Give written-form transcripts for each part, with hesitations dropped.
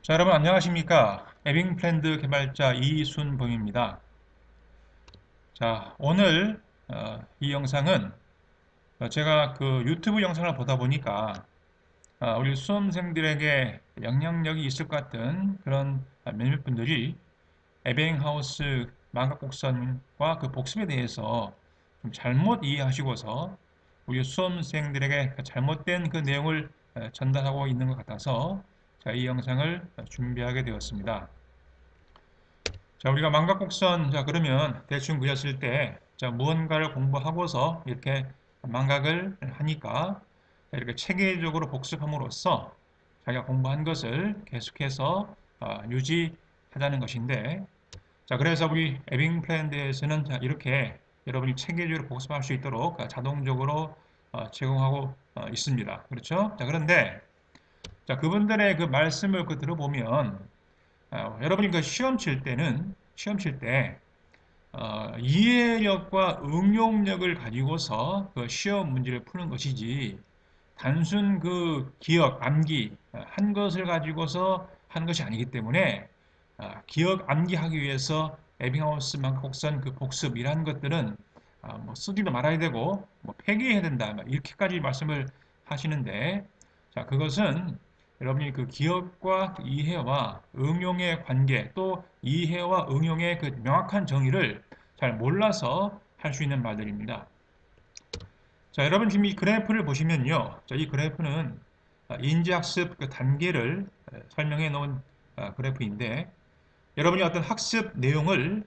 자, 여러분 안녕하십니까? 에빙플랜드 개발자 이순범입니다. 자, 오늘 이 영상은 제가 그 유튜브 영상을 보다 보니까 우리 수험생들에게 영향력이 있을 것 같은 그런 몇몇 분들이 에빙하우스 망각곡선과 그 복습에 대해서 좀 잘못 이해하시고서 우리 수험생들에게 잘못된 그 내용을 전달하고 있는 것 같아서 자, 이 영상을 준비하게 되었습니다. 자, 우리가 망각곡선, 자, 그러면 대충 그렸을 때, 자, 무언가를 공부하고서 이렇게 망각을 하니까 이렇게 체계적으로 복습함으로써 자기가 공부한 것을 계속해서 유지하자는 것인데, 자, 그래서 우리 에빙 플랜드에서는 자, 이렇게 여러분이 체계적으로 복습할 수 있도록 자동적으로 제공하고 있습니다. 그렇죠? 자, 그런데 자, 그분들의 그 말씀을 들어보면 여러분이 그 시험 칠 때 이해력과 응용력을 가지고서 그 시험 문제를 푸는 것이지 단순 그 기억, 암기 한 것을 가지고서 하는 것이 아니기 때문에 기억, 암기하기 위해서 에빙하우스 망각곡선 그 복습이라는 것들은 뭐 쓰지도 말아야 되고 뭐 폐기해야 된다 이렇게까지 말씀을 하시는데 자 그것은 여러분이 그 기억과 이해와 응용의 관계 또 이해와 응용의 그 명확한 정의를 잘 몰라서 할 수 있는 말들입니다. 자, 여러분 지금 이 그래프를 보시면요. 자, 이 그래프는 인지학습 그 단계를 설명해 놓은 그래프인데 여러분이 어떤 학습 내용을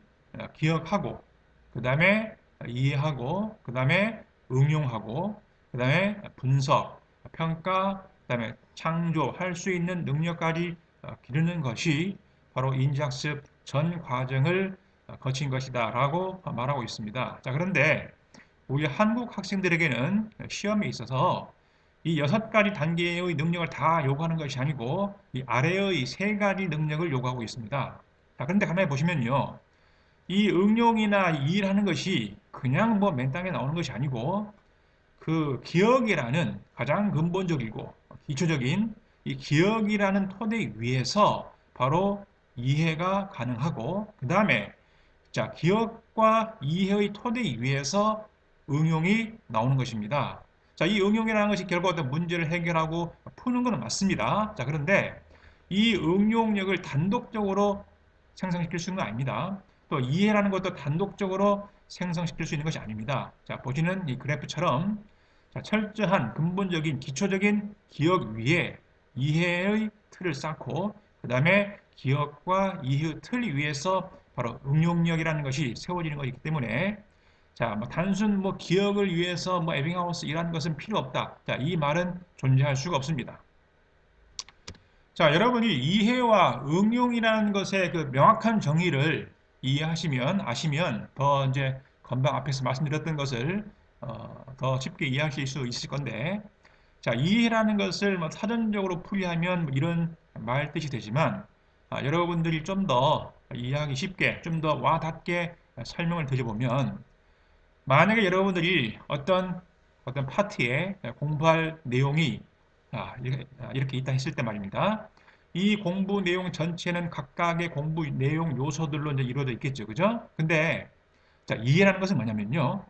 기억하고 그 다음에 이해하고 그 다음에 응용하고 그 다음에 분석, 평가, 그 다음에 창조할 수 있는 능력까지 기르는 것이 바로 인지학습 전 과정을 거친 것이다 라고 말하고 있습니다. 자, 그런데 우리 한국 학생들에게는 시험에 있어서 이 6가지 단계의 능력을 다 요구하는 것이 아니고 이 아래의 3가지 능력을 요구하고 있습니다. 자, 그런데 가만히 보시면요. 이 응용이나 이해하는 것이 그냥 뭐 맨땅에 나오는 것이 아니고 그 기억이라는 가장 근본적이고 기초적인 이 기억이라는 토대 위에서 바로 이해가 가능하고 그 다음에 자, 기억과 이해의 토대 위에서 응용이 나오는 것입니다. 자, 이 응용이라는 것이 결국 어떤 문제를 해결하고 푸는 것은 맞습니다. 자, 그런데 이 응용력을 단독적으로 생성시킬 수 있는 건 아닙니다. 또 이해라는 것도 단독적으로 생성시킬 수 있는 것이 아닙니다. 자, 보시는 이 그래프처럼 자, 철저한 근본적인 기초적인 기억 위에 이해의 틀을 쌓고 그 다음에 기억과 이해의 틀 위에서 바로 응용력이라는 것이 세워지는 것이기 때문에 자, 뭐 단순 뭐 기억을 위해서 뭐 에빙하우스 이라는 것은 필요 없다. 자, 이 말은 존재할 수가 없습니다. 자, 여러분이 이해와 응용이라는 것의 그 명확한 정의를 이해하시면 아시면 더 이제 건방 앞에서 말씀드렸던 것을 더 쉽게 이해하실 수 있을 건데 자, 이해라는 것을 뭐 사전적으로 풀이하면 뭐 이런 말 뜻이 되지만 여러분들이 좀 더 이해하기 쉽게 좀 더 와닿게 설명을 드려보면 만약에 여러분들이 어떤 파트에 공부할 내용이 이렇게 있다 했을 때 말입니다. 이 공부 내용 전체는 각각의 공부 내용 요소들로 이제 이루어져 있겠죠. 그죠? 근데 자, 이해라는 것은 뭐냐면요.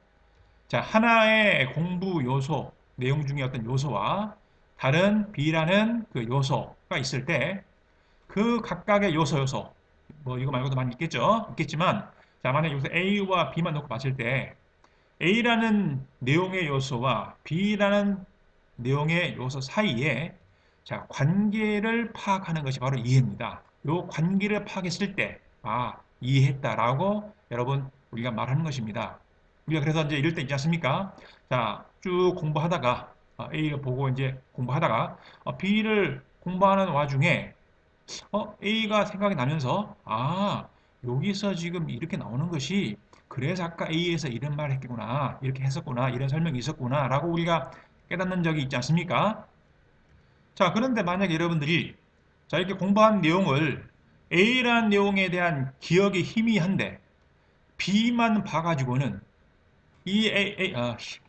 자, 하나의 공부 요소, 내용 중에 어떤 요소와 다른 B라는 그 요소가 있을 때 그 각각의 요소, 뭐 이거 말고도 많이 있겠죠? 있겠지만 자, 만약에 여기서 A와 B만 놓고 봤을 때 A라는 내용의 요소와 B라는 내용의 요소 사이에 자, 관계를 파악하는 것이 바로 이해입니다. 이 관계를 파악했을 때, 이해했다라고 여러분 우리가 말하는 것입니다. 우리가 그래서 이제 이럴 때 있지 않습니까? 자, 쭉 공부하다가 A를 보고 이제 공부하다가 B를 공부하는 와중에 A가 생각이 나면서 여기서 지금 이렇게 나오는 것이 그래서 아까 A에서 이런 말을 했구나 이렇게 했었구나 이런 설명이 있었구나 라고 우리가 깨닫는 적이 있지 않습니까? 자, 그런데 만약에 여러분들이 자, 이렇게 공부한 내용을 A라는 내용에 대한 기억이 희미한데 B만 봐가지고는 이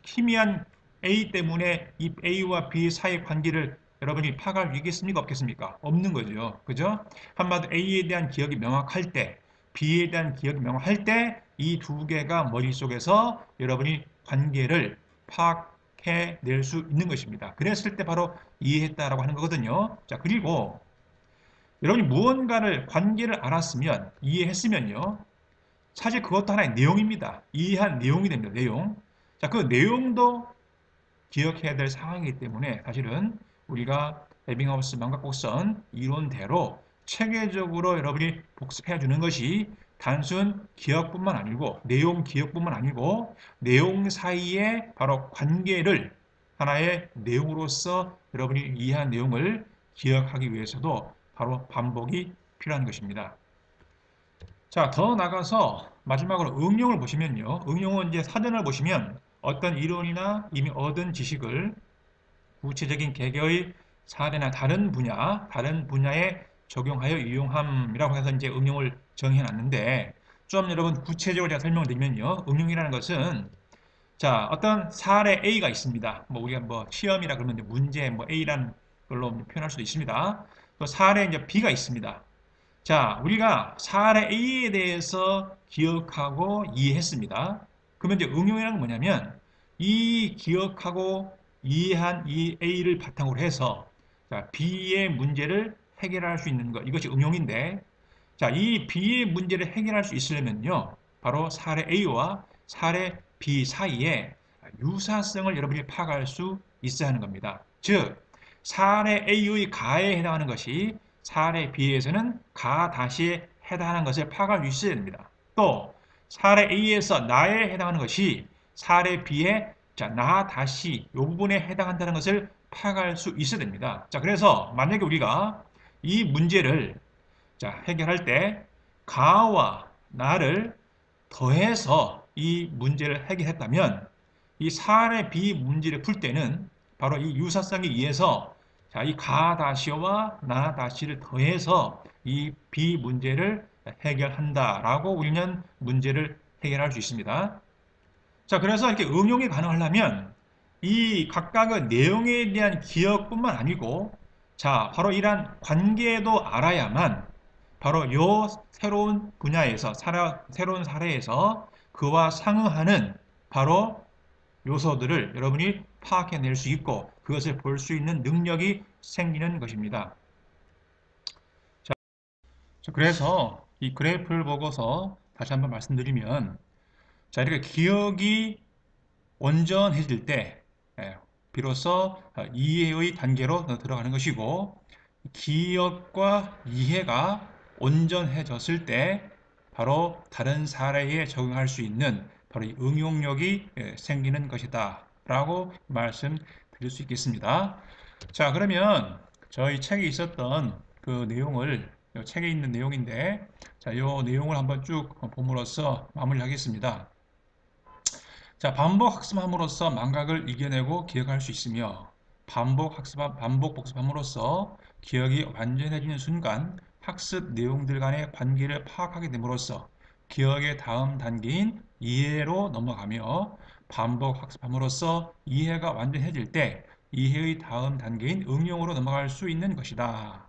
희미한 A 때문에 이 A와 B 사이의 관계를 여러분이 파악할 수 있겠습니까? 없겠습니까? 없는 거죠. 그죠? 한마디로 A에 대한 기억이 명확할 때, B에 대한 기억이 명확할 때, 이 두 개가 머릿속에서 여러분이 관계를 파악해낼 수 있는 것입니다. 그랬을 때 바로 이해했다라고 하는 거거든요. 자, 그리고 여러분이 무언가를 관계를 알았으면, 이해했으면요. 사실 그것도 하나의 내용입니다. 이해한 내용이 됩니다. 내용. 자, 그 내용도 기억해야 될 상황이기 때문에 사실은 우리가 에빙하우스 망각곡선 이론대로 체계적으로 여러분이 복습해 주는 것이 단순 기억뿐만 아니고 내용 기억뿐만 아니고 내용 사이에 바로 관계를 하나의 내용으로서 여러분이 이해한 내용을 기억하기 위해서도 바로 반복이 필요한 것입니다. 자, 더 나가서 마지막으로 응용을 보시면요. 응용은 이제 사전을 보시면 어떤 이론이나 이미 얻은 지식을 구체적인 개개의 사례나 다른 분야에 적용하여 이용함이라고 해서 이제 응용을 정해 놨는데 좀 여러분 구체적으로 제가 설명을 드리면요. 응용이라는 것은 자, 어떤 사례 A가 있습니다. 뭐 우리가 뭐 시험이라 그러면 이제 문제 뭐 A라는 걸로 표현할 수도 있습니다. 또 사례 이제 B가 있습니다. 자, 우리가 사례 A에 대해서 기억하고 이해했습니다. 그러면 이제 응용이라는 건 뭐냐면 이 기억하고 이해한 이 A를 바탕으로 해서 자, B의 문제를 해결할 수 있는 것 이것이 응용인데 자, 이 B의 문제를 해결할 수 있으려면요. 바로 사례 A와 사례 B 사이에 유사성을 여러분이 파악할 수 있어야 하는 겁니다. 즉, 사례 A의 가에 해당하는 것이 사례 B에서는 가 다시에 해당하는 것을 파악할 수 있어야 됩니다. 또 사례 A에서 나에 해당하는 것이 사례 B의 자, 나 다시 이 부분에 해당한다는 것을 파악할 수 있어야 됩니다. 자, 그래서 만약에 우리가 이 문제를 자, 해결할 때 가와 나를 더해서 이 문제를 해결했다면 이 사례 B 문제를 풀 때는 바로 이 유사성에 의해서 자, 이 가 다시와 나 다시를 더해서 이 B 문제를 해결한다라고 우리는 문제를 해결할 수 있습니다. 자, 그래서 이렇게 응용이 가능하려면 이 각각의 내용에 대한 기억뿐만 아니고 자, 바로 이러한 관계도 알아야만 바로 요 새로운 분야에서 새로운 사례에서 그와 상응하는 바로 요소들을 여러분이 파악해낼 수 있고 그것을 볼 수 있는 능력이 생기는 것입니다. 자, 그래서 이 그래프를 보고서 다시 한번 말씀드리면 자, 이렇게 기억이 온전해질 때 비로소 이해의 단계로 들어가는 것이고 기억과 이해가 온전해졌을 때 바로 다른 사례에 적용할 수 있는 바로 이 응용력이 생기는 것이다 라고 말씀드릴 수 있겠습니다. 자, 그러면 저희 책에 있었던 그 내용을 이 책에 있는 내용인데 자, 이 내용을 한번 쭉 봄으로써 마무리하겠습니다. 자, 반복 학습함으로써 망각을 이겨내고 기억할 수 있으며 반복 복습함으로써 기억이 완전해지는 순간 학습 내용들 간의 관계를 파악하게 됨으로써 기억의 다음 단계인 이해로 넘어가며 반복 학습함으로써 이해가 완전해질 때 이해의 다음 단계인 응용으로 넘어갈 수 있는 것이다.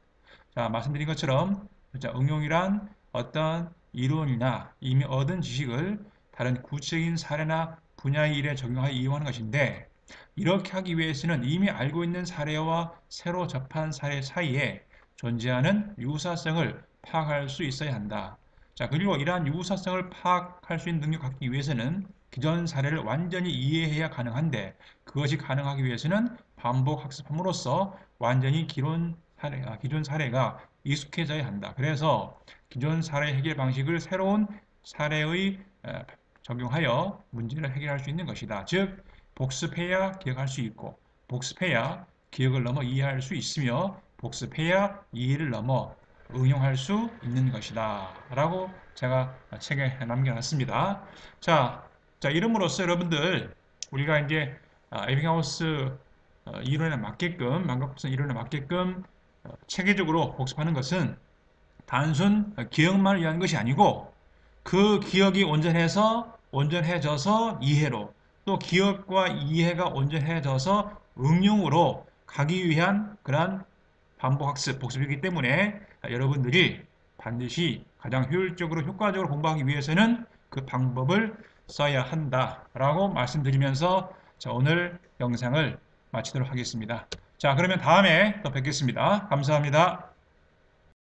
자, 말씀드린 것처럼 자, 응용이란 어떤 이론이나 이미 얻은 지식을 다른 구체적인 사례나 분야의 일에 적용하여 이용하는 것인데 이렇게 하기 위해서는 이미 알고 있는 사례와 새로 접한 사례 사이에 존재하는 유사성을 파악할 수 있어야 한다. 자, 그리고 이러한 유사성을 파악할 수 있는 능력을 갖기 위해서는 기존 사례를 완전히 이해해야 가능한데 그것이 가능하기 위해서는 반복 학습함으로써 완전히 기존 사례가 익숙해져야 한다. 그래서 기존 사례 해결 방식을 새로운 사례의 적용하여 문제를 해결할 수 있는 것이다. 즉, 복습해야 기억할 수 있고, 복습해야 기억을 넘어 이해할 수 있으며, 복습해야 이해를 넘어 응용할 수 있는 것이다. 라고 제가 책에 남겨놨습니다. 자, 이름으로써 여러분들, 우리가 이제 에빙하우스 이론에 맞게끔, 망각복선 이론에 맞게끔 체계적으로 복습하는 것은 단순 기억만을 위한 것이 아니고 그 기억이 온전해져서 이해로 또 기억과 이해가 온전해져서 응용으로 가기 위한 그러한 반복학습, 복습이기 때문에 여러분들이 반드시 가장 효율적으로, 효과적으로 공부하기 위해서는 그 방법을 써야 한다라고 말씀드리면서 자, 오늘 영상을 마치도록 하겠습니다. 자, 그러면 다음에 또 뵙겠습니다. 감사합니다.